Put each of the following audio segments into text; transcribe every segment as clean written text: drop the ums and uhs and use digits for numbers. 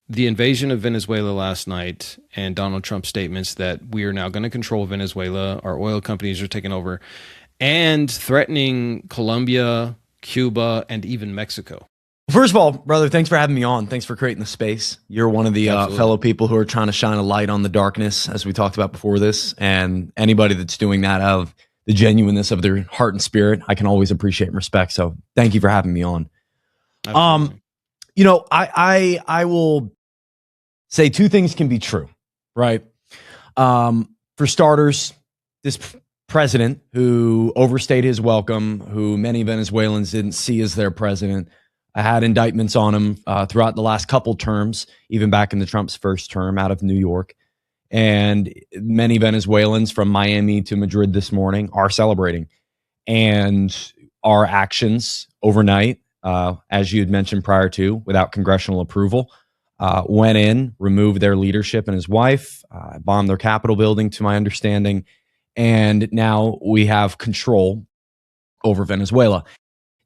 the invasion of Venezuela last night and Donald Trump's statements that we are now going to control Venezuela, our oil companies are taking over, and threatening Colombia, Cuba, and even Mexico. First of all, brother, thanks for having me on. Thanks for creating the space. You're one of the fellow people who are trying to shine a light on the darkness, as we talked about before this. And anybody that's doing that out of the genuineness of their heart and spirit, I can always appreciate and respect. So thank you for having me on. Absolutely. I will say two things can be true, right? For starters, this president who overstayed his welcome, who many Venezuelans didn't see as their president, I had indictments on him throughout the last couple terms, even back in the Trump's first term out of New York. And many Venezuelans from Miami to Madrid this morning are celebrating. And our actions overnight, as you had mentioned prior to, without congressional approval, went in, removed their leadership and his wife, bombed their Capitol building, to my understanding. And now we have control over Venezuela.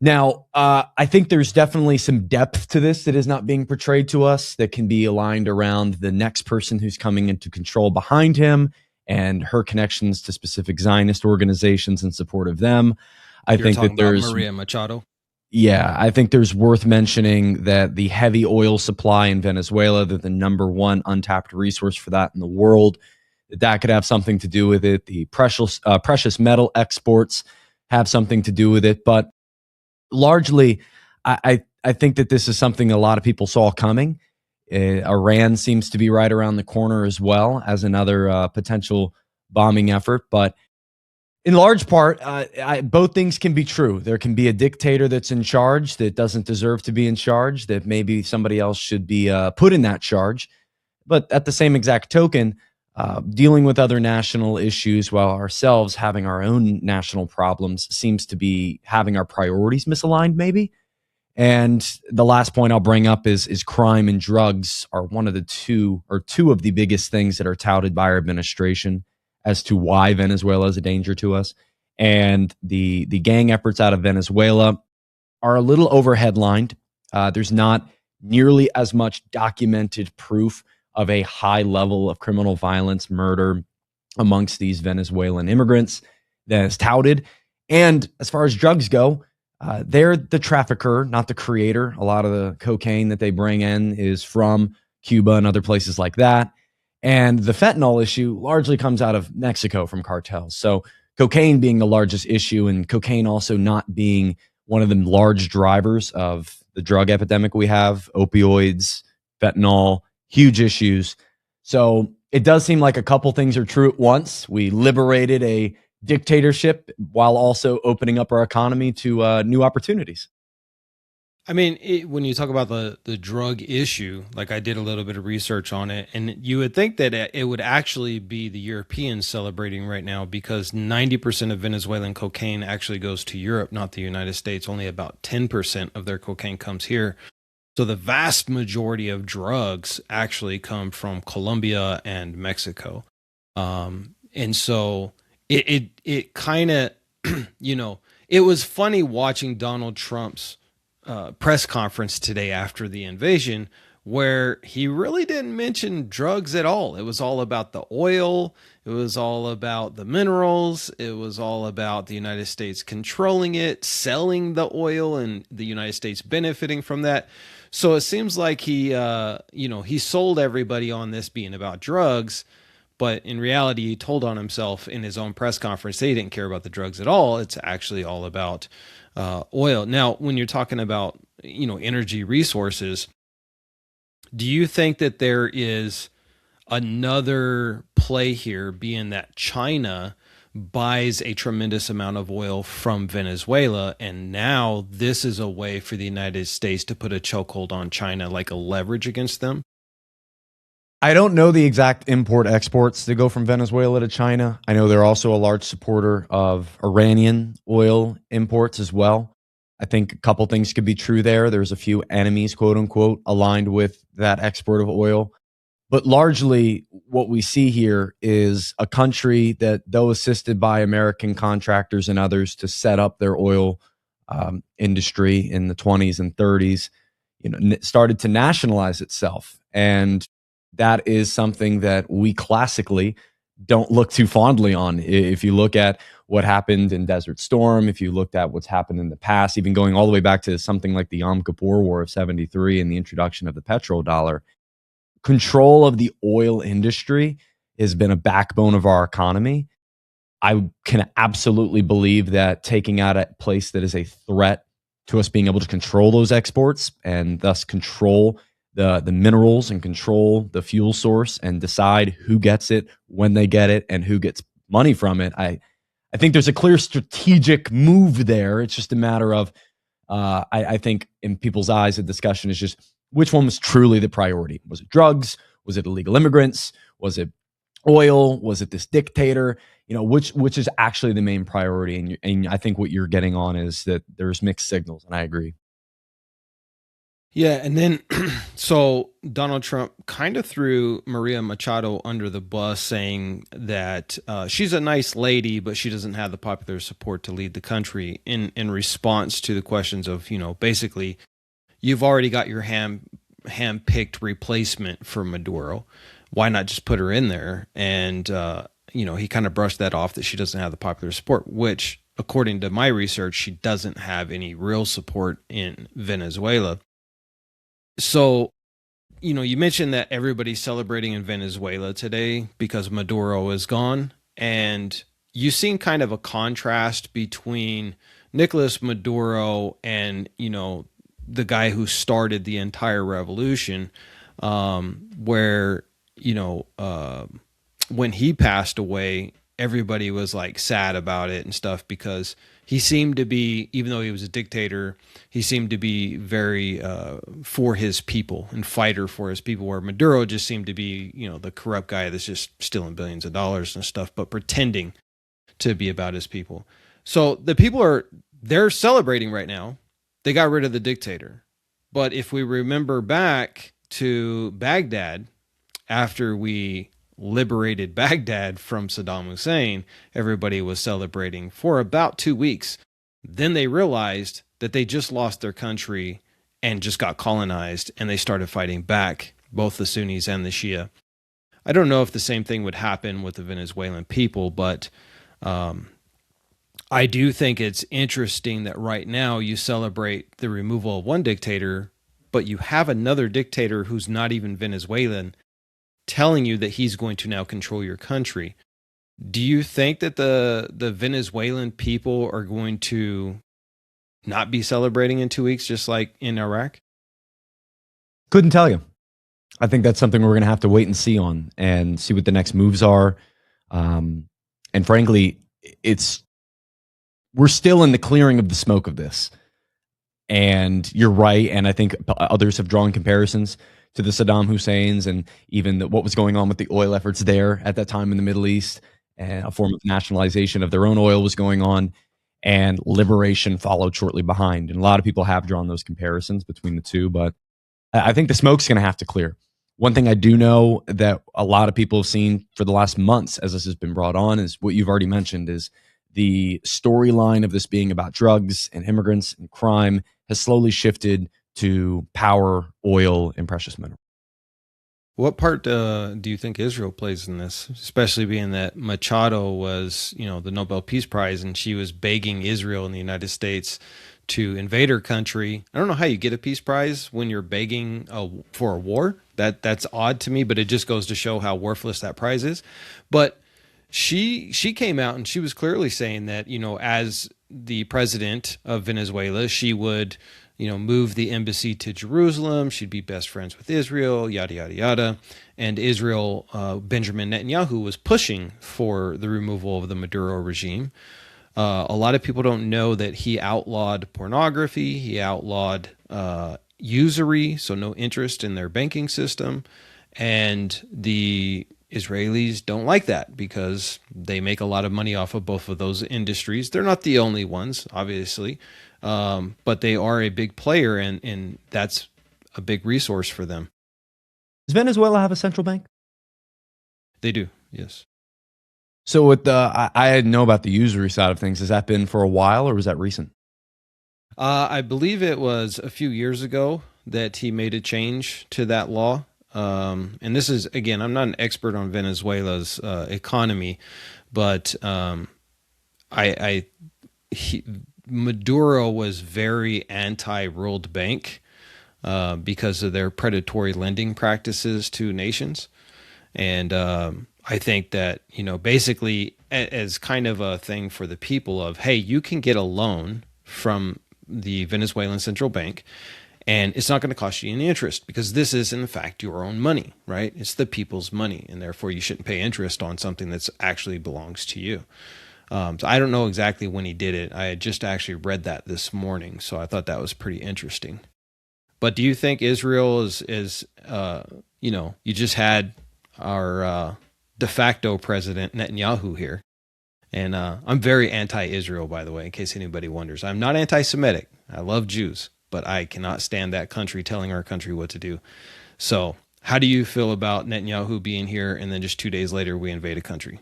Now, I think there's definitely some depth to this that is not being portrayed to us that can be aligned around the next person who's coming into control behind him and her connections to specific Zionist organizations in support of them. You're think that there's Maria Machado. Yeah, I think there's worth mentioning that the heavy oil supply in Venezuela, that the number one untapped resource for that in the world, that could have something to do with it. The precious metal exports have something to do with it, but largely, I think that this is something a lot of people saw coming. Iran seems to be right around the corner as well as another potential bombing effort. But in large part, both things can be true. There can be a dictator that's in charge that doesn't deserve to be in charge, that maybe somebody else should be put in that charge. But at the same exact token, dealing with other national issues while ourselves having our own national problems seems to be having our priorities misaligned, maybe. And the last point I'll bring up is crime and drugs are one of the two of the biggest things that are touted by our administration as to why Venezuela is a danger to us. And the gang efforts out of Venezuela are a little overheadlined. There's not nearly as much documented proof of a high level of criminal violence, murder amongst these Venezuelan immigrants that is touted. And as far as drugs go, they're the trafficker, not the creator. A lot of the cocaine that they bring in is from Cuba and other places like that. And the fentanyl issue largely comes out of Mexico from cartels. So cocaine being the largest issue, and cocaine also not being one of the large drivers of the drug epidemic we have, opioids, fentanyl, huge issues. So it does seem like a couple things are true at once. We liberated a dictatorship while also opening up our economy to new opportunities. I mean, when you talk about the drug issue, like I did a little bit of research on it, and you would think that it would actually be the Europeans celebrating right now, because 90% of Venezuelan cocaine actually goes to Europe, not the United States. Only about 10% of their cocaine comes here. So the vast majority of drugs actually come from Colombia and Mexico. And so it kind of, it was funny watching Donald Trump's press conference today after the invasion, where he really didn't mention drugs at all. It was all about the oil. It was all about the minerals. It was all about the United States controlling it, selling the oil, and the United States benefiting from that. So it seems like he sold everybody on this being about drugs, but in reality, he told on himself in his own press conference that he didn't care about the drugs at all. It's actually all about oil. Now, when you're talking about, energy resources, do you think that there is another play here, being that China buys a tremendous amount of oil from Venezuela, and now this is a way for the United States to put a chokehold on China, like a leverage against them? I don't know the exact import exports that go from Venezuela to China. I know they're also a large supporter of Iranian oil imports as well. I think a couple things could be true there. There's a few enemies, quote unquote, aligned with that export of oil. But largely what we see here is a country that, though assisted by American contractors and others to set up their oil industry in the 20s and 30s, started to nationalize itself. And that is something that we classically don't look too fondly on. If you look at what happened in Desert Storm, if you looked at what's happened in the past, even going all the way back to something like the Yom Kippur War of 73 and the introduction of the petrodollar, control of the oil industry has been a backbone of our economy. I can absolutely believe that taking out a place that is a threat to us being able to control those exports and thus control the minerals and control the fuel source and decide who gets it, when they get it, and who gets money from it. I think there's a clear strategic move there. It's just a matter of, I think in people's eyes, the discussion is just which one was truly the priority. Was it drugs? Was it illegal immigrants? Was it oil? Was it this dictator? Which is actually the main priority? And I think what you're getting on is that there's mixed signals, and I agree. Yeah, and then so Donald Trump kind of threw Maria Machado under the bus, saying that she's a nice lady, but she doesn't have the popular support to lead the country. In response to the questions of, basically, you've already got your hand picked replacement for Maduro. Why not just put her in there? And he kind of brushed that off, that she doesn't have the popular support, which, according to my research, she doesn't have any real support in Venezuela. So, you mentioned that everybody's celebrating in Venezuela today because Maduro is gone. And you've seen kind of a contrast between Nicolas Maduro and, the guy who started the entire revolution, where, when he passed away, everybody was like sad about it and stuff, because he seemed to be, even though he was a dictator, he seemed to be very for his people and fighter for his people, where Maduro just seemed to be, the corrupt guy that's just stealing billions of dollars and stuff, but pretending to be about his people. So the people they're celebrating right now. They got rid of the dictator. But if we remember back to Baghdad, after we liberated Baghdad from Saddam Hussein, everybody was celebrating for about 2 weeks. Then they realized that they just lost their country and just got colonized, and they started fighting back, both the Sunnis and the Shia. I don't know if the same thing would happen with the Venezuelan people, but I do think it's interesting that right now you celebrate the removal of one dictator, but you have another dictator who's not even Venezuelan telling you that he's going to now control your country. Do you think that the Venezuelan people are going to not be celebrating in 2 weeks, just like in Iraq? Couldn't tell you. I think that's something we're going to have to wait and see on, and see what the next moves are. And frankly, we're still in the clearing of the smoke of this. And you're right, and I think others have drawn comparisons to the Saddam Husseins and even what was going on with the oil efforts there at that time in the Middle East. And a form of nationalization of their own oil was going on, and liberation followed shortly behind. And a lot of people have drawn those comparisons between the two, but I think the smoke's going to have to clear. One thing I do know that a lot of people have seen for the last months as this has been brought on is what you've already mentioned, is the storyline of this being about drugs and immigrants and crime has slowly shifted to power, oil, and precious minerals. What part do you think Israel plays in this, especially being that Machado was, the Nobel Peace Prize, and she was begging Israel and the United States to invade her country? I don't know how you get a peace prize when you're begging for a war. That's odd to me, but it just goes to show how worthless that prize is. But she came out and she was clearly saying that, as the president of Venezuela, she would, move the embassy to Jerusalem. She'd be best friends with Israel, yada, yada, yada. And Israel, Benjamin Netanyahu was pushing for the removal of the Maduro regime. A lot of people don't know that he outlawed pornography. He outlawed usury, so no interest in their banking system. And the Israelis don't like that because they make a lot of money off of both of those industries. They're not the only ones, obviously, but they are a big player, and that's a big resource for them. Does Venezuela have a central bank? They do, yes. So with I didn't know about the usury side of things. Has that been for a while, or was that recent? I believe it was a few years ago that he made a change to that law. And this is, again, I'm not an expert on Venezuela's economy, but I he, Maduro was very anti-World Bank because of their predatory lending practices to nations. And I think that, basically as kind of a thing for the people of, hey, you can get a loan from the Venezuelan central bank and it's not going to cost you any interest because this is in fact your own money, right? It's the people's money, and therefore you shouldn't pay interest on something that's actually belongs to you. So I don't know exactly when he did it. I had just actually read that this morning, so I thought that was pretty interesting. But do you think Israel is you just had our de facto president Netanyahu here, and I'm very anti-Israel, by the way, in case anybody wonders. I'm not anti-Semitic. I love Jews, but I cannot stand that country telling our country what to do. So, how do you feel about Netanyahu being here, and then just 2 days later we invade a country?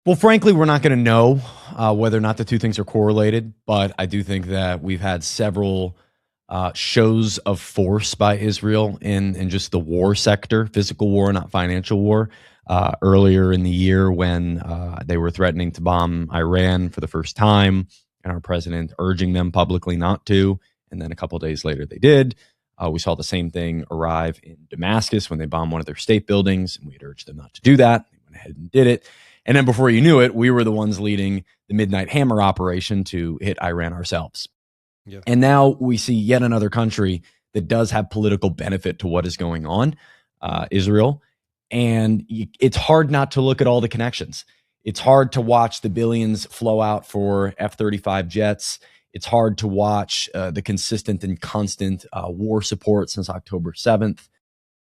Well, frankly, we're not going to know whether or not the two things are correlated, but I do think that we've had several shows of force by Israel in just the war sector, physical war, not financial war. Earlier in the year, when they were threatening to bomb Iran for the first time, and our president urging them publicly not to, and then a couple of days later they did. We saw the same thing arrive in Damascus when they bombed one of their state buildings, and we had urged them not to do that. They went ahead and did it. And then before you knew it, we were the ones leading the Midnight Hammer operation to hit Iran ourselves. Yeah. And now we see yet another country that does have political benefit to what is going on, Israel. And it's hard not to look at all the connections. It's hard to watch the billions flow out for F-35 jets. It's hard to watch the consistent and constant war support since October 7th.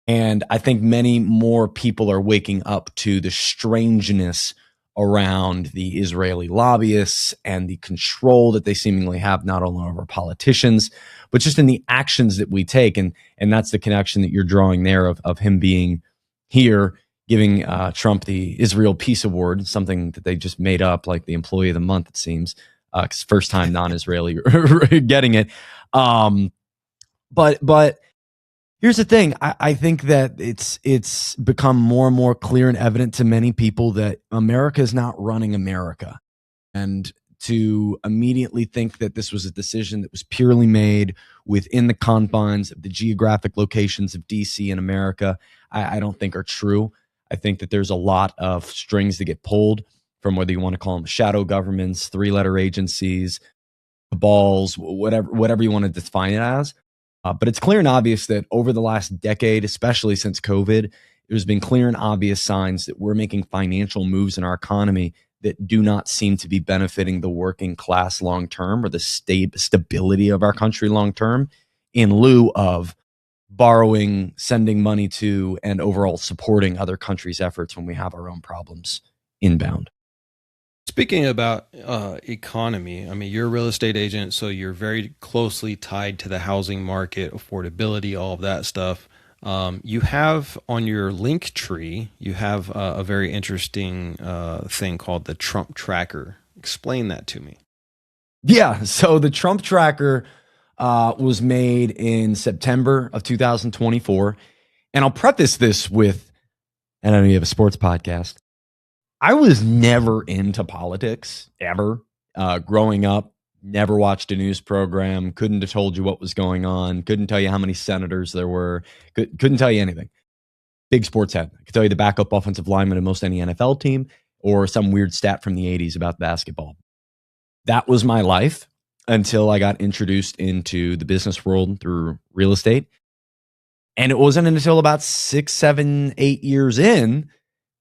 And I think many more people are waking up to the strangeness around the Israeli lobbyists and the control that they seemingly have not only over politicians, but just in the actions that we take. And that's the connection that you're drawing there of him being here, giving Trump the Israel Peace Award, something that they just made up, like the Employee of the Month, it seems, because first time non-Israeli getting it. But here's the thing. I think that it's become more and more clear and evident to many people that America is not running America. And to immediately think that this was a decision that was purely made within the confines of the geographic locations of DC and America, I don't think are true. I think that there's a lot of strings that get pulled from whether you want to call them shadow governments, three-letter agencies, cabals, whatever you want to define it as. But it's clear and obvious that over the last decade, especially since COVID, there's been clear and obvious signs that we're making financial moves in our economy that do not seem to be benefiting the working class long term or the stability of our country long term, in lieu of borrowing, sending money to, and overall supporting other countries' efforts when we have our own problems inbound. Speaking about economy, I mean, you're a real estate agent, so you're very closely tied to the housing market, affordability, all of that stuff. You have on your link tree, you have a very interesting thing called the Trump Tracker. Explain that to me. Yeah, so the Trump Tracker was made in September of 2024. And I'll preface this with, and I know you have a sports podcast. I was never into politics, ever. Growing up, never watched a news program, couldn't have told you what was going on, couldn't tell you how many senators there were, couldn't tell you anything. Big sports head. I could tell you the backup offensive lineman of most any NFL team or some weird stat from the 80s about basketball. That was my life until I got introduced into the business world through real estate. And it wasn't until about 6, 7, 8 years in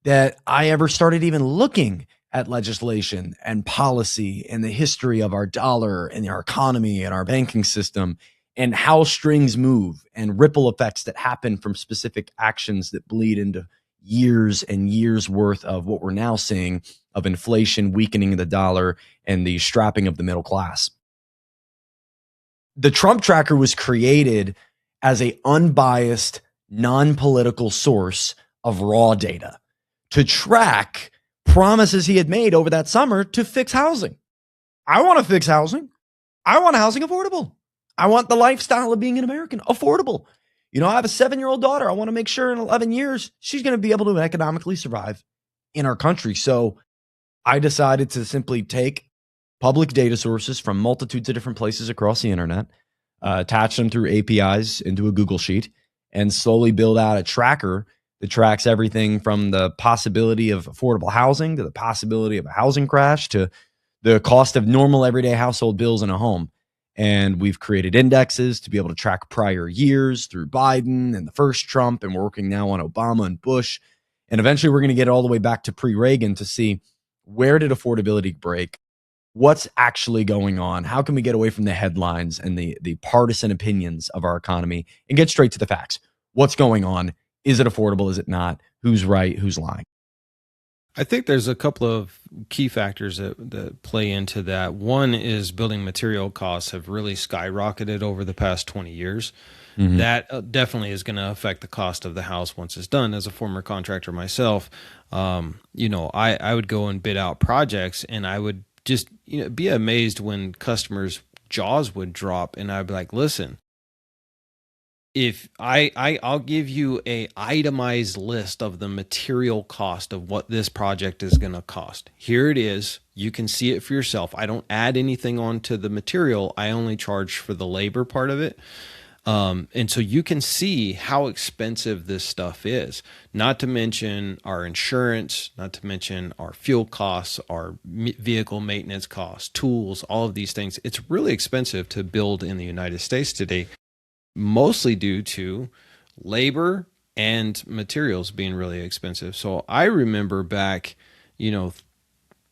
that I ever started even looking at legislation and policy and the history of our dollar and our economy and our banking system and how strings move and ripple effects that happen from specific actions that bleed into years and years worth of what we're now seeing of inflation, weakening of the dollar, and the strapping of the middle class. The Trump Tracker was created as an unbiased, non-political source of raw data to track promises he had made over that summer to fix housing. I want to fix housing. I want housing affordable. I want the lifestyle of being an American affordable. I have a 7-year-old daughter. I want to make sure in 11 years she's going to be able to economically survive in our country. So I decided to simply take public data sources from multitudes of different places across the internet, attach them through APIs into a Google Sheet, and slowly build out a tracker that tracks everything from the possibility of affordable housing to the possibility of a housing crash to the cost of normal everyday household bills in a home. And we've created indexes to be able to track prior years through Biden and the first Trump, and we're working now on Obama and Bush. And eventually we're going to get all the way back to pre-Reagan to see, where did affordability break? What's actually going on? How can we get away from the headlines and the partisan opinions of our economy and get straight to the facts? What's going on? Is it affordable? Is it not? Who's right? Who's lying? I think there's a couple of key factors that play into that. One is building material costs have really skyrocketed over the past 20 years. Mhm. That definitely is going to affect the cost of the house once it's done. As a former contractor myself, I would go and bid out projects, and I would just be amazed when customers' jaws would drop, and I'd be like, listen, if I'll give you a itemized list of the material cost of what this project is going to cost. Here it is. You can see it for yourself. I don't add anything onto the material. I only charge for the labor part of it. And so you can see how expensive this stuff is, not to mention our insurance, not to mention our fuel costs, our vehicle maintenance costs, tools, all of these things. It's really expensive to build in the United States today, mostly due to labor and materials being really expensive. So I remember back,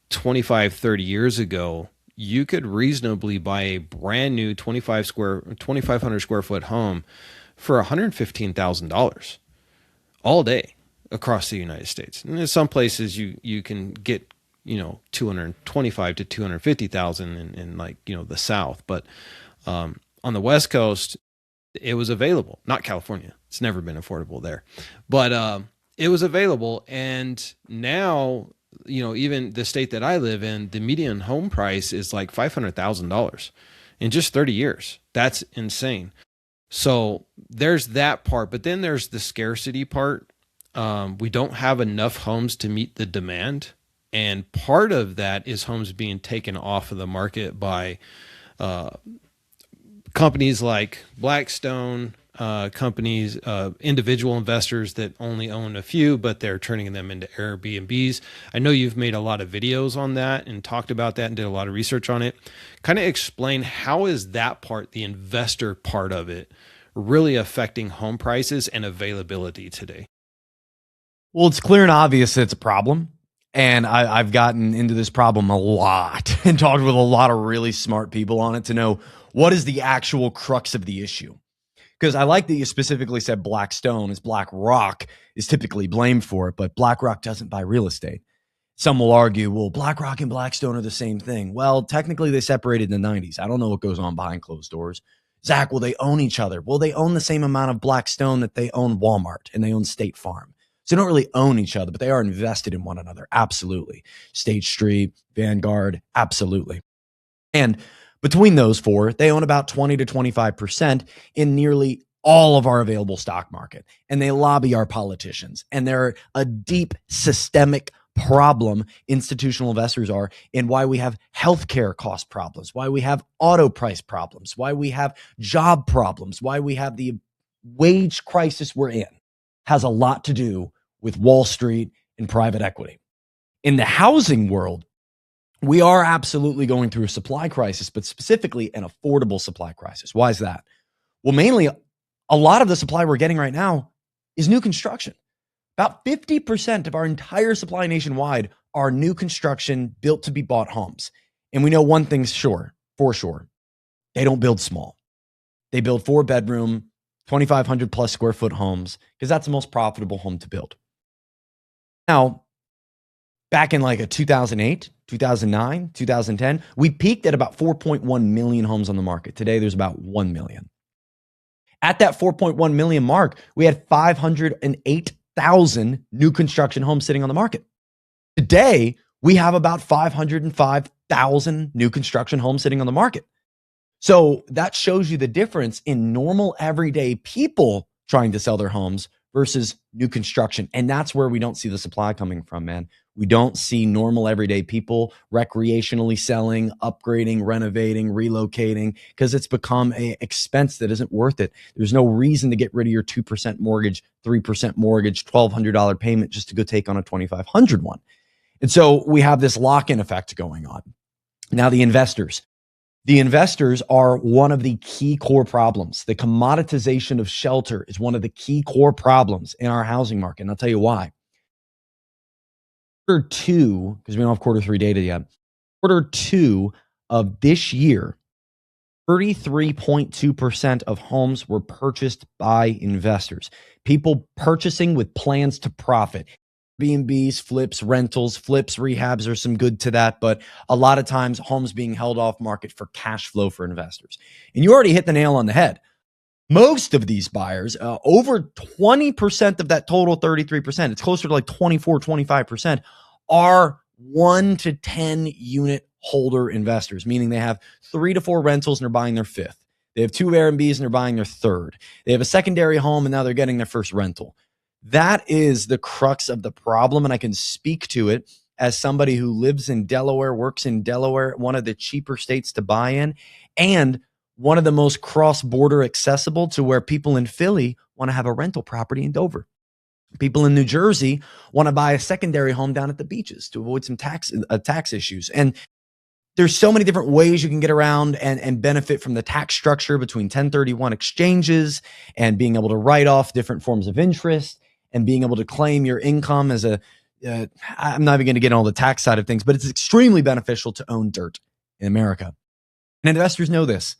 25, 30 years ago, you could reasonably buy a brand new 2,500 square foot home for $115,000 all day across the United States. And in some places you can get, 225 to 250,000 in like, the South. But on the West Coast, it was available. Not California. It's never been affordable there. But it was available. And now, even the state that I live in, the median home price is like $500,000 in just 30 years. That's insane. So there's that part, but then there's the scarcity part. We don't have enough homes to meet the demand. And part of that is homes being taken off of the market by companies like Blackstone, companies, individual investors that only own a few, but they're turning them into Airbnbs. I know you've made a lot of videos on that and talked about that and did a lot of research on it. Kind of explain, how is that part, the investor part of it, really affecting home prices and availability today? Well, it's clear and obvious that it's a problem. And I've gotten into this problem a lot and talked with a lot of really smart people on it to know what is the actual crux of the issue. Because I like that you specifically said Blackstone, as BlackRock is typically blamed for it, but BlackRock doesn't buy real estate. Some will argue, well, BlackRock and Blackstone are the same thing. Well, technically they separated in the 90s. I don't know what goes on behind closed doors. Zach, will they own each other? Well, they own the same amount of Blackstone that they own Walmart and they own State Farm. So they don't really own each other, but they are invested in one another. Absolutely. State Street, Vanguard, absolutely. And between those four, they own about 20 to 25% in nearly all of our available stock market. And they lobby our politicians. And they're a deep systemic problem, institutional investors are, in why we have healthcare cost problems, why we have auto price problems, why we have job problems, why we have the wage crisis we're in, has a lot to do with Wall Street and private equity. In the housing world, we are absolutely going through a supply crisis, but specifically an affordable supply crisis. Why is that? Well, mainly a lot of the supply we're getting right now is new construction. About 50% of our entire supply nationwide are new construction, built to be bought homes. And we know one thing's for sure. They don't build small. They build 4-bedroom, 2,500 plus square foot homes because that's the most profitable home to build. Now, back in like a 2008, 2009, 2010, we peaked at about 4.1 million homes on the market. Today, there's about 1 million. At that 4.1 million mark, we had 508,000 new construction homes sitting on the market. Today, we have about 505,000 new construction homes sitting on the market. So that shows you the difference in normal everyday people trying to sell their homes versus new construction. And that's where we don't see the supply coming from, man. We don't see normal everyday people recreationally selling, upgrading, renovating, relocating, because it's become an expense that isn't worth it. There's no reason to get rid of your 2% mortgage, 3% mortgage, $1,200 payment just to go take on a $2,500 one. And so we have this lock-in effect going on. Now the investors. The investors are one of the key core problems. The commoditization of shelter is one of the key core problems in our housing market. And I'll tell you why. Quarter two, because we don't have quarter three data yet, quarter two of this year, 33.2% of homes were purchased by investors. People purchasing with plans to profit. B&Bs, flips, rentals, flips, rehabs are some good to that, but a lot of times homes being held off market for cash flow for investors. And you already hit the nail on the head. Most of these buyers, over 20% of that total 33%, it's closer to like 24, 25%, are 1 to 10 unit holder investors, meaning they have 3 to 4 rentals and they're buying their fifth. They have 2 Airbnbs and they're buying their third. They have a secondary home and now they're getting their first rental. That is the crux of the problem, and I can speak to it as somebody who lives in Delaware, works in Delaware, one of the cheaper states to buy in, and one of the most cross-border accessible to where people in Philly want to have a rental property in Dover. People in New Jersey want to buy a secondary home down at the beaches to avoid some tax issues. And there's so many different ways you can get around and benefit from the tax structure between 1031 exchanges and being able to write off different forms of interest and being able to claim your income as I'm not even going to get on the tax side of things, but it's extremely beneficial to own dirt in America. And investors know this.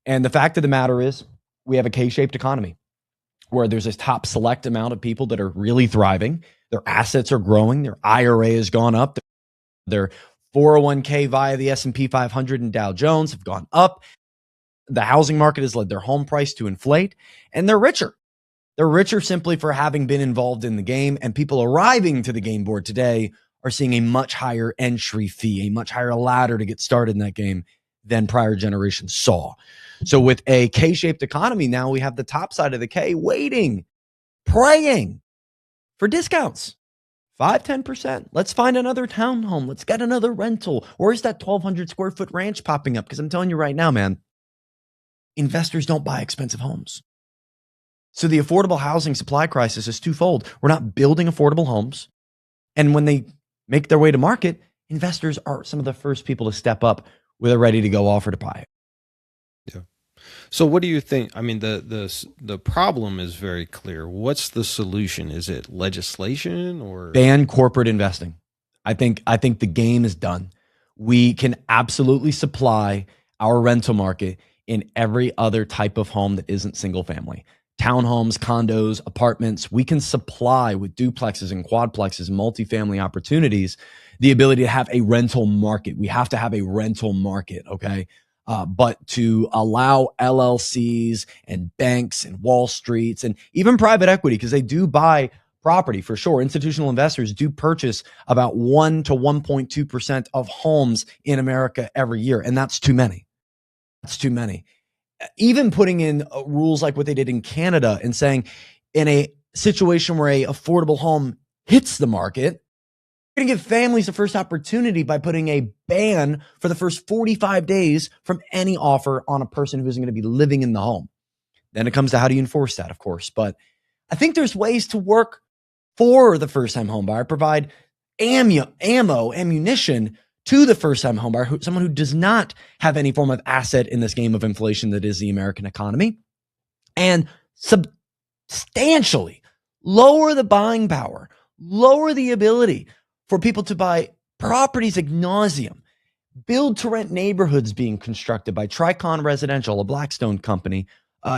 And the fact of the matter is we have a K-shaped economy where there's this top select amount of people that are really thriving. Their assets are growing. Their IRA has gone up. Their 401k via the S&P 500 and Dow Jones have gone up. The housing market has led their home price to inflate, and they're richer. They're richer simply for having been involved in the game, and people arriving to the game board today are seeing a much higher entry fee, a much higher ladder to get started in that game than prior generations saw. So with a K-shaped economy, now we have the top side of the K waiting, praying for discounts. 5-10%. Let's find another townhome. Let's get another rental. Where's that 1,200 square foot ranch popping up? Because I'm telling you right now, man, investors don't buy expensive homes. So the affordable housing supply crisis is twofold. We're not building affordable homes. And when they make their way to market, investors are some of the first people to step up with a ready to go offer to buy it. Yeah. So what do you think? I mean, the problem is very clear. What's the solution? Is it legislation or ban corporate investing? I think the game is done. We can absolutely supply our rental market in every other type of home that isn't single family. Townhomes, condos, apartments, we can supply with duplexes and quadplexes, multifamily opportunities, the ability to have a rental market. We have to have a rental market, okay? But to allow LLCs and banks and Wall Streets and even private equity, because they do buy property for sure. Institutional investors do purchase about 1 to 1.2% of homes in America every year. And that's too many. That's too many. Even putting in rules like what they did in Canada and saying in a situation where a affordable home hits the market, we're going to give families the first opportunity by putting a ban for the first 45 days from any offer on a person who isn't going to be living in the home. Then it comes to how do you enforce that, of course. But I think there's ways to work for the first-time home buyer, provide ammunition to the first-time homebuyer, someone who does not have any form of asset in this game of inflation that is the American economy, and substantially lower the buying power, lower the ability for people to buy properties ad nauseum, build-to-rent neighborhoods being constructed by Tricon Residential, a Blackstone company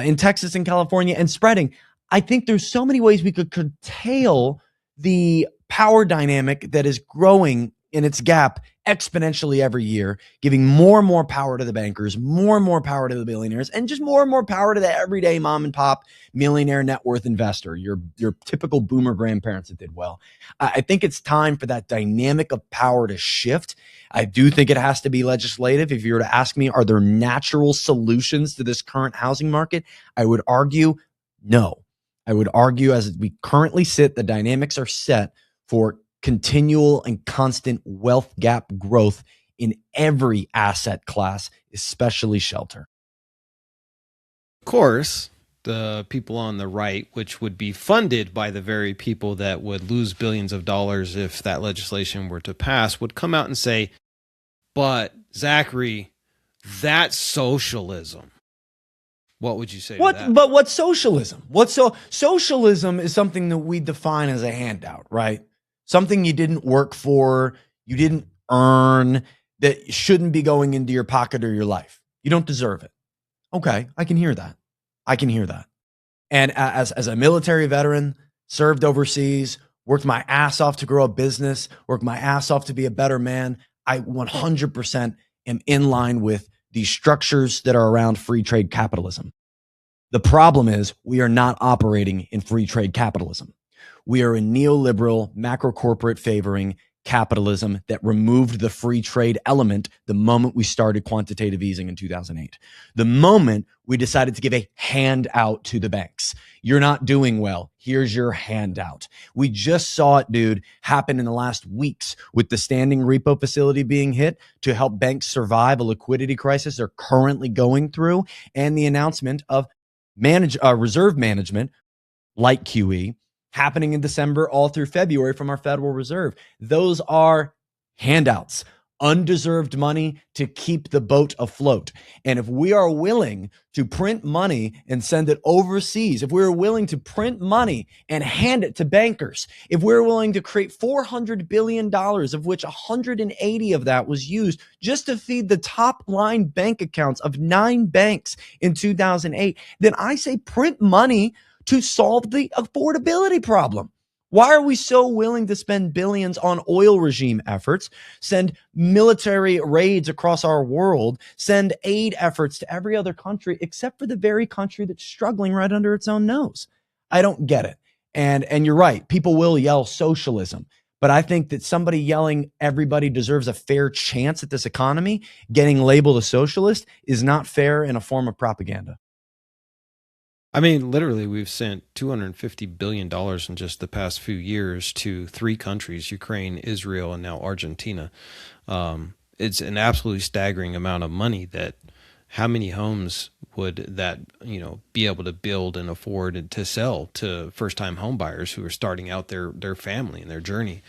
in Texas and California, and spreading. I think there's so many ways we could curtail the power dynamic that is growing in its gap exponentially every year, giving more and more power to the bankers, more and more power to the billionaires, and just more and more power to the everyday mom and pop millionaire net worth investor, your typical boomer grandparents that did well. I think it's time for that dynamic of power to shift. I do think it has to be legislative. If you were to ask me, are there natural solutions to this current housing market? I would argue no. I would argue, as we currently sit, the dynamics are set for continual and constant wealth gap growth in every asset class, especially shelter. Of course, the people on the right, which would be funded by the very people that would lose billions of dollars if that legislation were to pass, would come out and say, but Zachary, that's socialism. What would you say to that? But what's socialism? Socialism is something that we define as a handout, right? Something you didn't work for, you didn't earn, that shouldn't be going into your pocket or your life. You don't deserve it. Okay, I can hear that. I can hear that. And as a military veteran, served overseas, worked my ass off to grow a business, worked my ass off to be a better man, I 100% am in line with the structures that are around free trade capitalism. The problem is we are not operating in free trade capitalism. We are in neoliberal, macro corporate favoring capitalism that removed the free trade element the moment we started quantitative easing in 2008. The moment we decided to give a handout to the banks. You're not doing well. Here's your handout. We just saw it, dude, happen in the last weeks with the standing repo facility being hit to help banks survive a liquidity crisis they're currently going through, and the announcement of reserve management like QE happening in December all through February from our Federal Reserve. Those are handouts, undeserved money to keep the boat afloat. And if we are willing to print money and send it overseas, if we're willing to print money and hand it to bankers, if we're willing to create $400 billion, of which 180 of that was used just to feed the top line bank accounts of 9 banks in 2008, then I say print money to solve the affordability problem. Why are we so willing to spend billions on oil regime efforts, send military raids across our world, send aid efforts to every other country except for the very country that's struggling right under its own nose? I don't get it. And you're right, people will yell socialism. But I think that somebody yelling everybody deserves a fair chance at this economy, getting labeled a socialist, is not fair and a form of propaganda. I mean, literally, we've sent $250 billion in just the past few years to 3 countries, Ukraine, Israel, and now Argentina. It's an absolutely staggering amount of money. That how many homes would that, be able to build and afford and to sell to first-time home buyers who are starting out their family and their journey?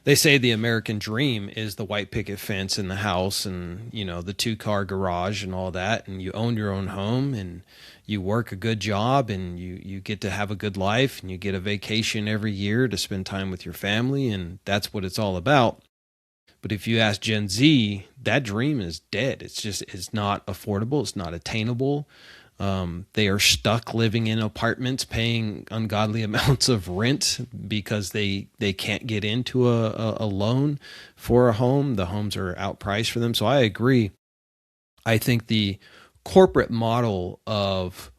They say the American dream is the white picket fence in the house and, the 2-car garage and all that. And you own your own home and you work a good job and you get to have a good life and you get a vacation every year to spend time with your family. And that's what it's all about. But if you ask Gen Z, that dream is dead. It's not affordable. It's not attainable. They are stuck living in apartments, paying ungodly amounts of rent because they can't get into a loan for a home. The homes are outpriced for them. So I agree. I think the corporate model of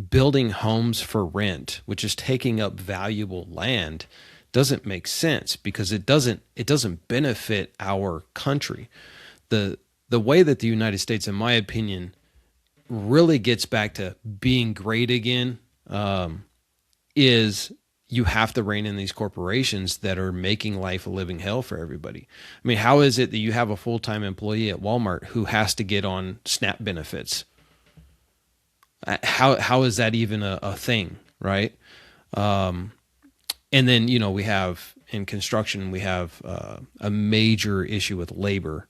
building homes for rent, which is taking up valuable land, doesn't make sense because it doesn't benefit our country. The way that the United States, in my opinion, really gets back to being great again, is you have to rein in these corporations that are making life a living hell for everybody. I mean, how is it that you have a full-time employee at Walmart who has to get on SNAP benefits? How is that even a thing, right? And then, we have in construction, we have a major issue with labor,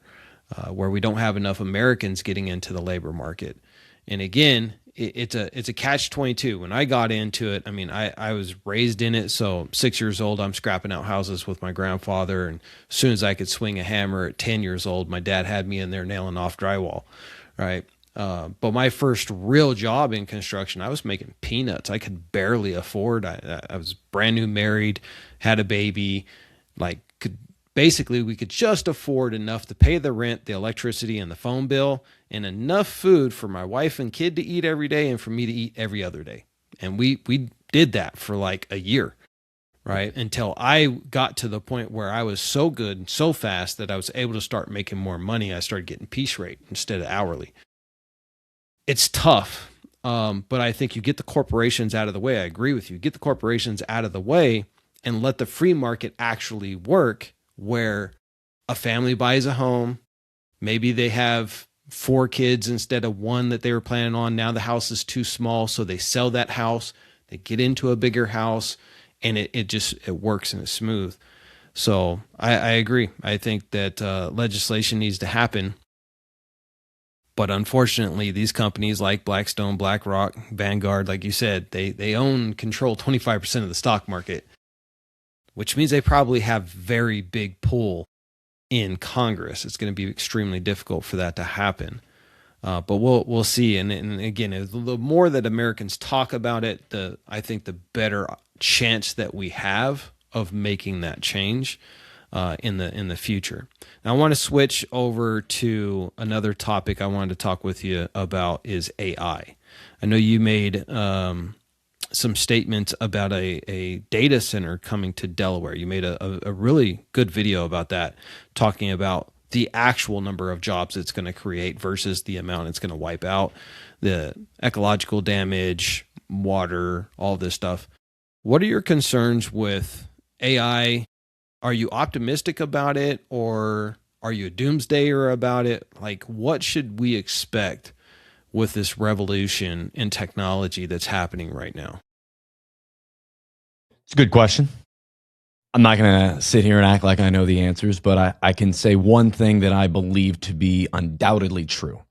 where we don't have enough Americans getting into the labor market. And again, it's a catch-22. When I got into it, I mean, I was raised in it. So 6 years old, I'm scrapping out houses with my grandfather. And as soon as I could swing a hammer at 10 years old, my dad had me in there nailing off drywall, right? But my first real job in construction, I was making peanuts. I could barely afford. I was brand new married, had a baby, like could basically we could just afford enough to pay the rent, the electricity, and the phone bill, and enough food for my wife and kid to eat every day and for me to eat every other day. And we did that for like a year, right? Until I got to the point where I was so good, so fast that I was able to start making more money. I started getting piece rate instead of hourly. It's tough, but I think you get the corporations out of the way. I agree with you. Get the corporations out of the way and let the free market actually work, where a family buys a home. Maybe they have 4 kids instead of one that they were planning on. Now the house is too small, so they sell that house. They get into a bigger house, and it works and it's smooth. So I agree. I think that legislation needs to happen. But unfortunately, these companies like Blackstone, BlackRock, Vanguard, like you said, they own, control 25% of the stock market, which means they probably have very big pull in Congress. It's going to be extremely difficult for that to happen. But we'll see. And again, the more that Americans talk about it, I think the better chance that we have of making that change in the future. Now, I want to switch over to another topic I wanted to talk with you about is AI. I know you made some statements about a data center coming to Delaware. You made a really good video about that, talking about the actual number of jobs it's going to create versus the amount it's going to wipe out, the ecological damage, water, all this stuff. What are your concerns with AI? Are you optimistic about it, or are you a doomsdayer about it? Like, what should we expect with this revolution in technology that's happening right now? It's a good question. I'm not going to sit here and act like I know the answers, but I can say one thing that I believe to be undoubtedly true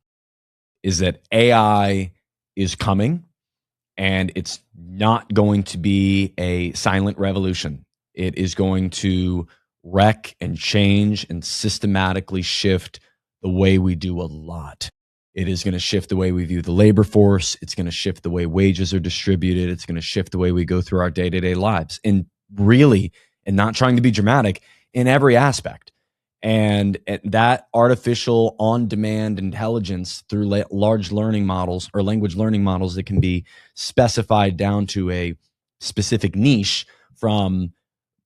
is that AI is coming, and it's not going to be a silent revolution. It is going to wreck and change and systematically shift the way we do a lot. It is going to shift the way we view the labor force. It's going to shift the way wages are distributed. It's going to shift the way we go through our day-to-day lives. And really, and not trying to be dramatic, in every aspect. And that artificial on-demand intelligence through large language models that can be specified down to a specific niche, from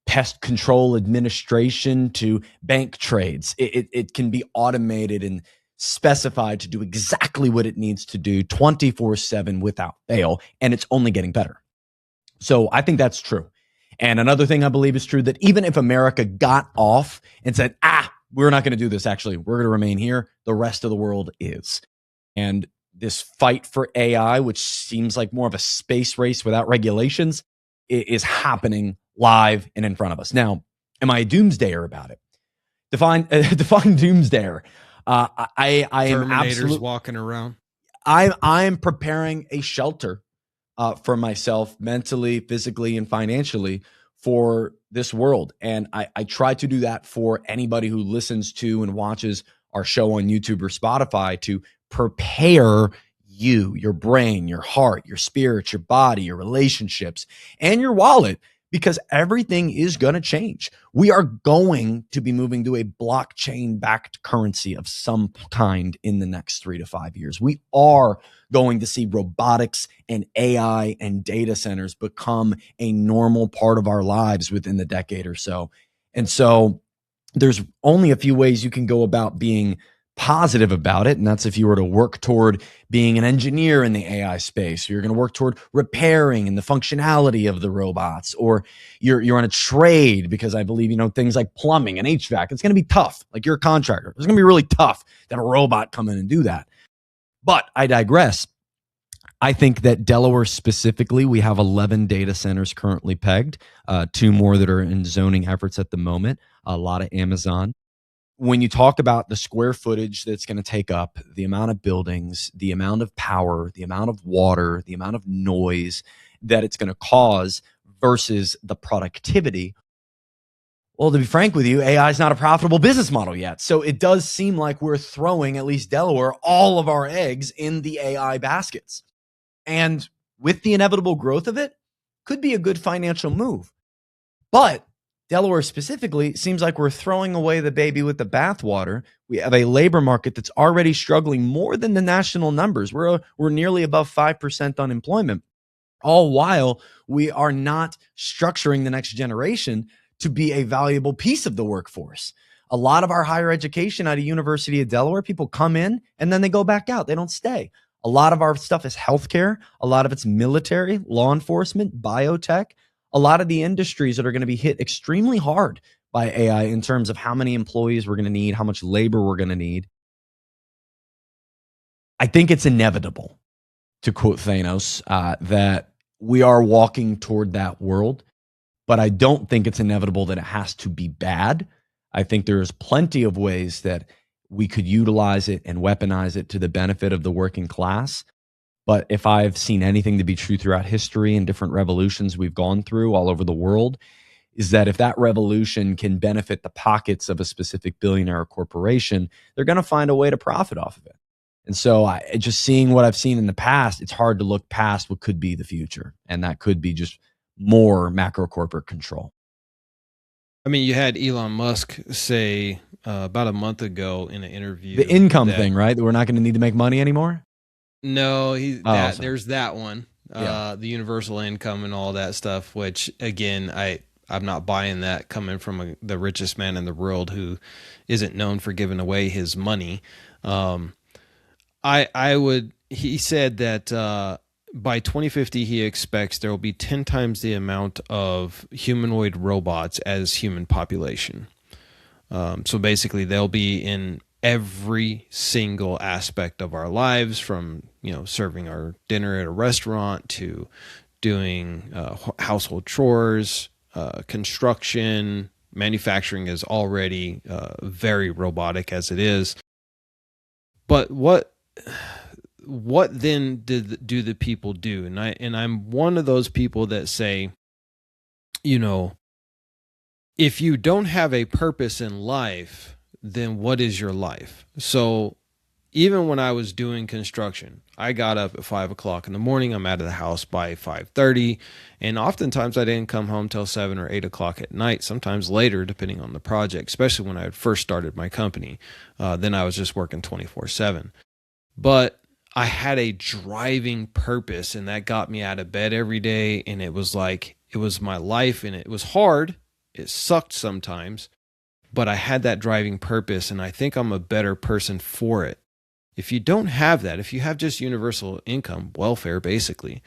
pest control administration to bank trades. It can be automated and specified to do exactly what it needs to do 24/7 without fail. And it's only getting better. So I think that's true. And another thing I believe is true, that even if America got off and said, we're not going to do this, actually, we're going to remain here, the rest of the world is. And this fight for AI, which seems like more of a space race without regulations, is happening live and in front of us. Now, am I a doomsdayer about it? Define doomsdayer. I am Terminators absolutely walking around. I'm preparing a shelter for myself, mentally, physically, and financially, for this world. And I try to do that for anybody who listens to and watches our show on YouTube or Spotify, to prepare you, your brain, your heart, your spirit, your body, your relationships, and your wallet, because everything is going to change. We are going to be moving to a blockchain-backed currency of some kind in the next 3 to 5 years. We are going to see robotics and AI and data centers become a normal part of our lives within the decade or so. And so there's only a few ways you can go about being positive about it. And that's if you were to work toward being an engineer in the AI space. You're going to work toward repairing and the functionality of the robots, or you're on a trade, because I believe, things like plumbing and HVAC, it's going to be tough. Like, you're a contractor. It's going to be really tough to have a robot come in and do that. But I digress. I think that Delaware specifically, we have 11 data centers currently pegged, 2 more that are in zoning efforts at the moment, a lot of Amazon. When you talk about the square footage that's going to take up, the amount of buildings, the amount of power, the amount of water, the amount of noise that it's going to cause versus the productivity, well, to be frank with you, AI is not a profitable business model yet. So it does seem like we're throwing, at least Delaware, all of our eggs in the AI baskets. And with the inevitable growth of it, could be a good financial move. But Delaware specifically, seems like we're throwing away the baby with the bathwater. We have a labor market that's already struggling more than the national numbers. We're nearly above 5% unemployment, all while we are not structuring the next generation to be a valuable piece of the workforce. A lot of our higher education out of University of Delaware, people come in and then they go back out. They don't stay. A lot of our stuff is healthcare. A lot of it's military, law enforcement, biotech. A lot of the industries that are going to be hit extremely hard by AI in terms of how many employees we're going to need, how much labor we're going to need. I think it's inevitable, to quote Thanos, that we are walking toward that world, but I don't think it's inevitable that it has to be bad. I think there's plenty of ways that we could utilize it and weaponize it to the benefit of the working class. But if I've seen anything to be true throughout history and different revolutions we've gone through all over the world, is that if that revolution can benefit the pockets of a specific billionaire or corporation, they're going to find a way to profit off of it. And so just seeing what I've seen in the past, it's hard to look past what could be the future. And that could be just more macro corporate control. I mean, you had Elon Musk say about a month ago in an interview The income thing, right? That we're not going to need to make money anymore. No, there's that one, Yeah. the universal income and all that stuff. Which again, I'm not buying that coming from the richest man in the world who isn't known for giving away his money. I would. He said that by 2050 he expects there will be 10 times the amount of humanoid robots as human population. So basically, they'll be in every single aspect of our lives, from serving our dinner at a restaurant to doing household chores, construction. Manufacturing is already very robotic as it is. But what then do the people do? And I'm one of those people that say, if you don't have a purpose in life, then what is your life? So even when I was doing construction, I got up at 5 o'clock in the morning. I'm out of the house by 5:30. And oftentimes I didn't come home till 7 or 8 o'clock at night, sometimes later, depending on the project, especially when I had first started my company. Then I was just working 24/7. But I had a driving purpose, and that got me out of bed every day. And it was like, it was my life, and it was hard. It sucked sometimes, but I had that driving purpose, and I think I'm a better person for it. If you don't have that, if you have just universal income, welfare basically,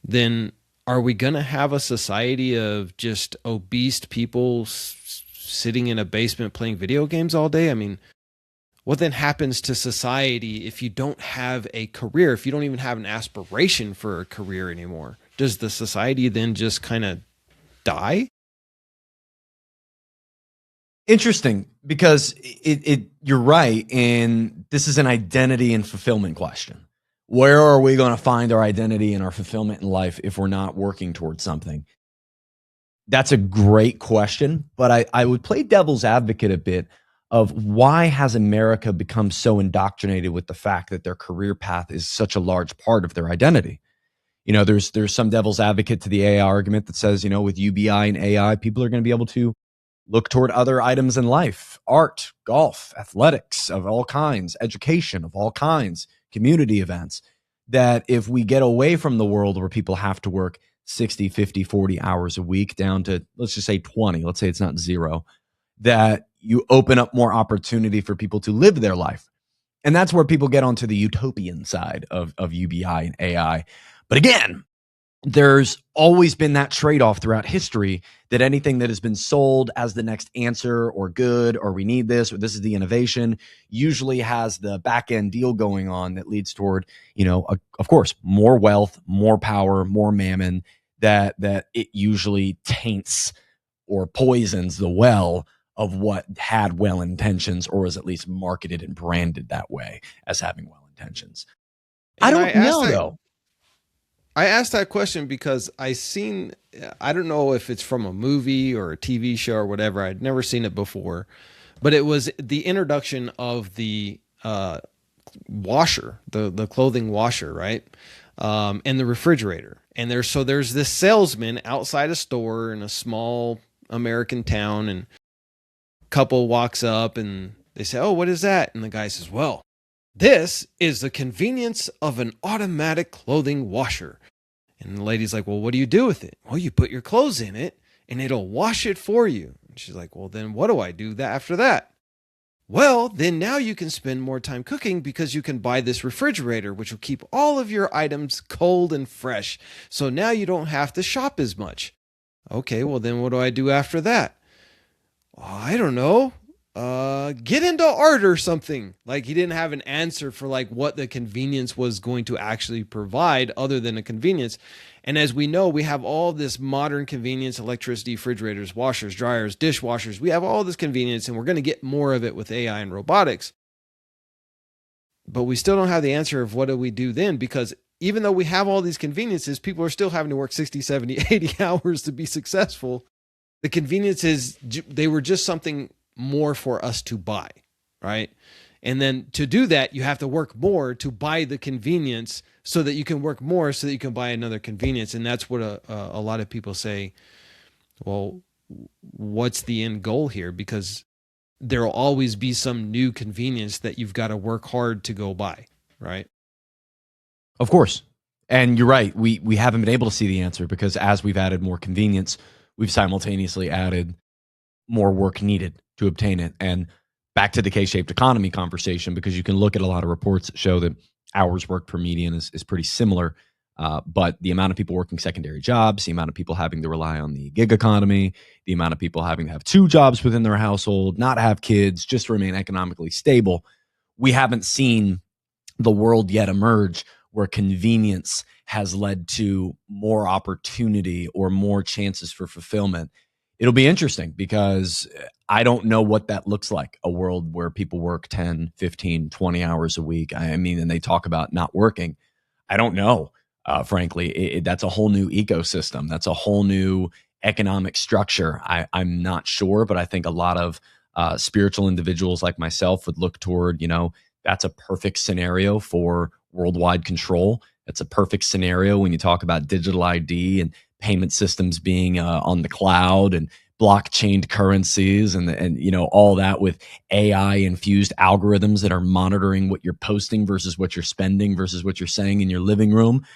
then are we going to have a society of just obese people sitting in a basement playing video games all day? I mean, what then happens to society if you don't have a career, if you don't even have an aspiration for a career anymore? Does the society then just kind of die? Interesting, because you're right, and this is an identity and fulfillment question. Where are we going to find our identity and our fulfillment in life if we're not working towards something? That's a great question, but I would play devil's advocate a bit of why has America become so indoctrinated with the fact that their career path is such a large part of their identity. There's some devil's advocate to the AI argument that says, with UBI and AI, people are going to be able to look toward other items in life: art, golf, athletics of all kinds, education of all kinds, community events. That if we get away from the world where people have to work 60, 50, 40 hours a week down to, let's just say 20, let's say it's not zero, that you open up more opportunity for people to live their life. And that's where people get onto the utopian side of UBI and AI. But again, there's always been that trade-off throughout history that anything that has been sold as the next answer or good or we need this or this is the innovation usually has the back-end deal going on that leads toward, of course, more wealth, more power, more mammon, that it usually taints or poisons the well of what had well intentions or is at least marketed and branded that way as having well intentions. I And don't know, though. I asked that question because I don't know if it's from a movie or a TV show or whatever. I'd never seen it before, but it was the introduction of the washer, the clothing washer, right? And the refrigerator. And there's this salesman outside a store in a small, American town, and a couple walks up and they say, "Oh, what is that?" And the guy says, "Well, this is the convenience of an automatic clothing washer." And the lady's like, "Well, what do you do with it?" "Well, you put your clothes in it and it'll wash it for you." And she's like, "Well, then what do I do after that?" "Well, then now you can spend more time cooking because you can buy this refrigerator, which will keep all of your items cold and fresh. So now you don't have to shop as much." "Okay, well, then what do I do after that?" "Oh, I don't know. Get into art or something." Like, he didn't have an answer for like what the convenience was going to actually provide other than a convenience. And as we know, we have all this modern convenience: electricity, refrigerators, washers, dryers, dishwashers. We have all this convenience, and we're going to get more of it with AI and robotics. But we still don't have the answer of what do we do then, because even though we have all these conveniences, people are still having to work 60, 70, 80 hours to be successful. The conveniences, they were just something more for us to buy, right? And then to do that, you have to work more to buy the convenience so that you can work more so that you can buy another convenience. And that's what a lot of people say, well, what's the end goal here? Because there'll always be some new convenience that you've got to work hard to go buy, right? Of course. And you're right. We haven't been able to see the answer because as we've added more convenience, we've simultaneously added more work needed to obtain it. And back to the K-shaped economy conversation, because you can look at a lot of reports that show that hours worked per median is pretty similar. But the amount of people working secondary jobs, the amount of people having to rely on the gig economy, the amount of people having to have two jobs within their household, not have kids, just remain economically stable. We haven't seen the world yet emerge where convenience has led to more opportunity or more chances for fulfillment. It'll be interesting because I don't know what that looks like, a world where people work 10, 15, 20 hours a week. I mean, and they talk about not working. I don't know. Frankly, that's a whole new ecosystem. That's a whole new economic structure. I'm not sure, but I think a lot of spiritual individuals like myself would look toward, that's a perfect scenario for worldwide control. That's a perfect scenario when you talk about digital ID and payment systems being on the cloud and blockchain currencies and all that with AI infused algorithms that are monitoring what you're posting versus what you're spending versus what you're saying in your living room.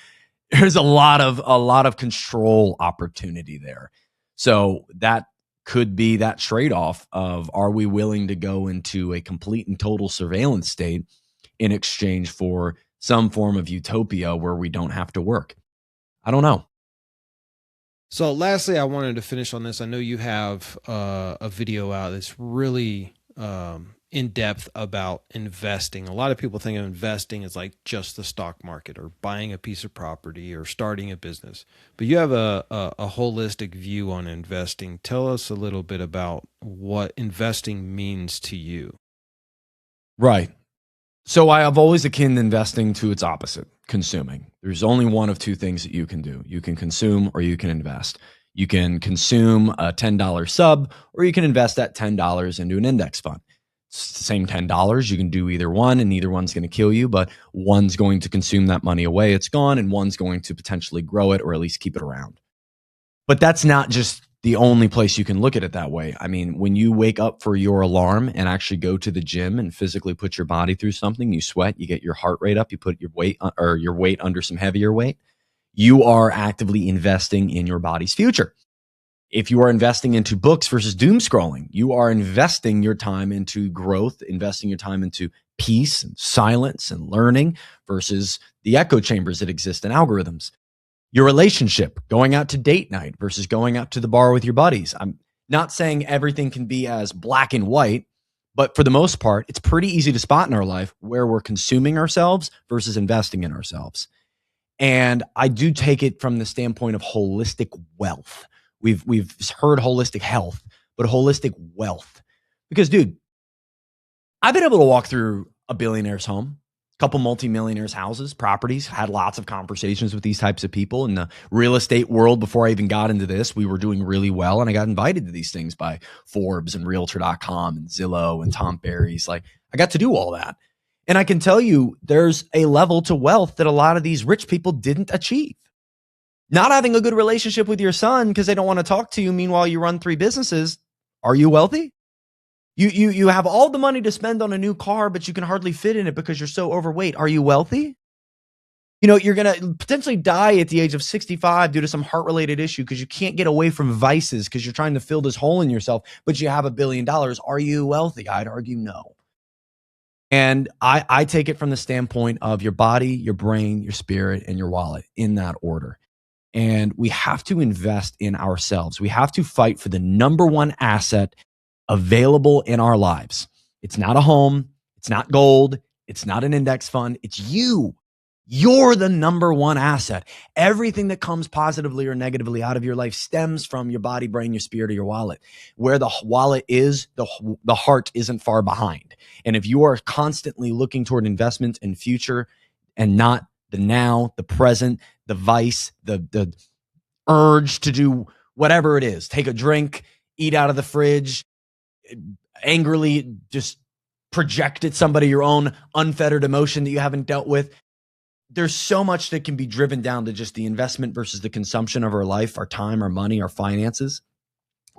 There's a lot of control opportunity there. So that could be that trade-off of, are we willing to go into a complete and total surveillance state in exchange for some form of utopia where we don't have to work? I don't know. So, lastly, I wanted to finish on this. I know you have a video out that's really in depth about investing. A lot of people think of investing as like just the stock market or buying a piece of property or starting a business, but you have a holistic view on investing. Tell us a little bit about what investing means to you. Right. So I have always akin investing to its opposite, consuming. There's only one of two things that you can do. You can consume or you can invest. You can consume a $10 sub, or you can invest that $10 into an index fund. It's the same $10. You can do either one, and neither one's going to kill you, but one's going to consume that money away. It's gone, and one's going to potentially grow it or at least keep it around. But that's not just the only place you can look at it that way. I mean, when you wake up for your alarm and actually go to the gym and physically put your body through something, you sweat, you get your heart rate up, you put your weight or your weight under some heavier weight, you are actively investing in your body's future. If you are investing into books versus doom scrolling, you are investing your time into growth, investing your time into peace and silence and learning versus the echo chambers that exist in algorithms. Your relationship, going out to date night versus going out to the bar with your buddies. I'm not saying everything can be as black and white, but for the most part, it's pretty easy to spot in our life where we're consuming ourselves versus investing in ourselves. And I do take it from the standpoint of holistic wealth. We've heard holistic health, but holistic wealth. Because, dude, I've been able to walk through a billionaire's home, a couple multimillionaires' houses, properties, had lots of conversations with these types of people in the real estate world. Before I even got into this, we were doing really well. And I got invited to these things by Forbes and Realtor.com and Zillow and Tom Ferry's. Like, I got to do all that. And I can tell you there's a level to wealth that a lot of these rich people didn't achieve. Not having a good relationship with your son because they don't want to talk to you. Meanwhile, you run 3 businesses. Are you wealthy? You have all the money to spend on a new car, but you can hardly fit in it because you're so overweight. Are you wealthy? You're going to potentially die at the age of 65 due to some heart-related issue because you can't get away from vices because you're trying to fill this hole in yourself, but you have $1 billion. Are you wealthy? I'd argue no. And I take it from the standpoint of your body, your brain, your spirit, and your wallet in that order. And we have to invest in ourselves. We have to fight for the number one asset available in our lives. It's not a home. It's not gold. It's not an index fund. It's you. You're the number one asset. Everything that comes positively or negatively out of your life stems from your body, brain, your spirit, or your wallet. Where the wallet is, the heart isn't far behind. And if you are constantly looking toward investment and future and not the now, the present, the vice, the urge to do whatever it is, take a drink, eat out of the fridge, angrily just project at somebody your own unfettered emotion that you haven't dealt with. There's so much that can be driven down to just the investment versus the consumption of our life, our time, our money, our finances.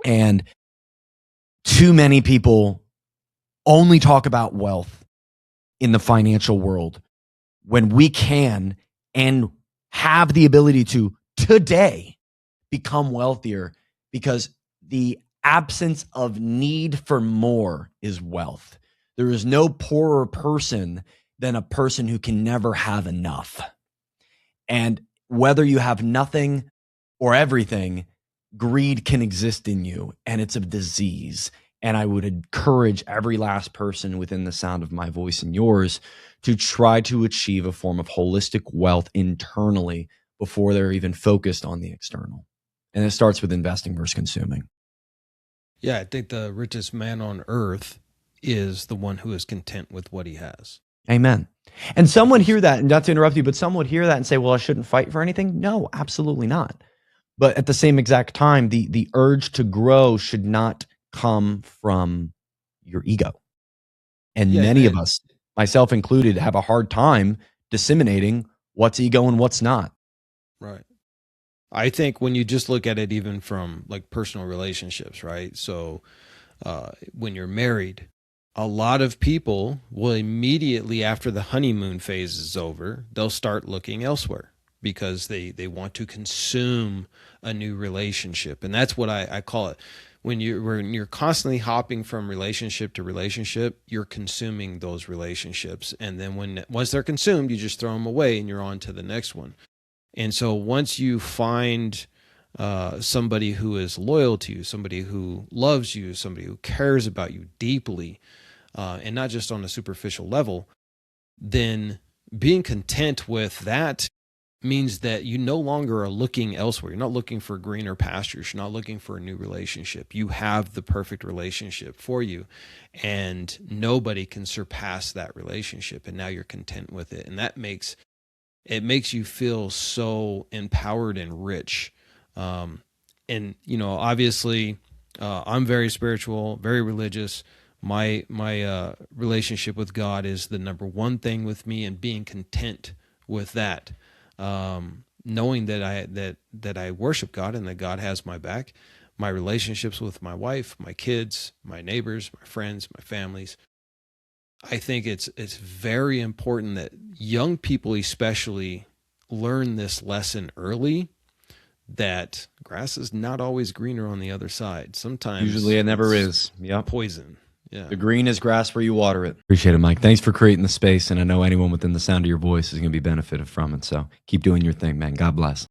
And too many people only talk about wealth in the financial world when we can and have the ability to today become wealthier, because the absence of need for more is wealth. There is no poorer person than a person who can never have enough. And whether you have nothing or everything, greed can exist in you, and it's a disease. And I would encourage every last person within the sound of my voice and yours to try to achieve a form of holistic wealth internally before they're even focused on the external. And it starts with investing versus consuming. Yeah, I think the richest man on earth is the one who is content with what he has. Amen. And some would hear that, and not to interrupt you, but some would hear that and say, well, I shouldn't fight for anything. No, absolutely not. But at the same exact time, the urge to grow should not come from your ego. And many of us, myself included, have a hard time disseminating what's ego and what's not. Right. I think when you just look at it even from like personal relationships, right? So when you're married, a lot of people will immediately after the honeymoon phase is over, they'll start looking elsewhere because they want to consume a new relationship. And that's what I call it. When you're constantly hopping from relationship to relationship, you're consuming those relationships. And then once they're consumed, you just throw them away and you're on to the next one. And so once you find somebody who is loyal to you, somebody who loves you, somebody who cares about you deeply, and not just on a superficial level, then being content with that means that you no longer are looking elsewhere. You're not looking for greener pastures. You're not looking for a new relationship. You have the perfect relationship for you, and nobody can surpass that relationship. And now you're content with it. And that makes you feel so empowered and rich. And, obviously, I'm very spiritual, very religious. My relationship with God is the number one thing with me, and being content with that. Knowing that I worship God and that God has my back, my relationships with my wife, my kids, my neighbors, my friends, my families. I think it's very important that young people especially learn this lesson early, that grass is not always greener on the other side. Sometimes usually it never is. Yep. Poison. Yeah. The green is grass where you water it. Appreciate it, Mike. Thanks for creating the space. And I know anyone within the sound of your voice is going to be benefited from it. So keep doing your thing, man. God bless.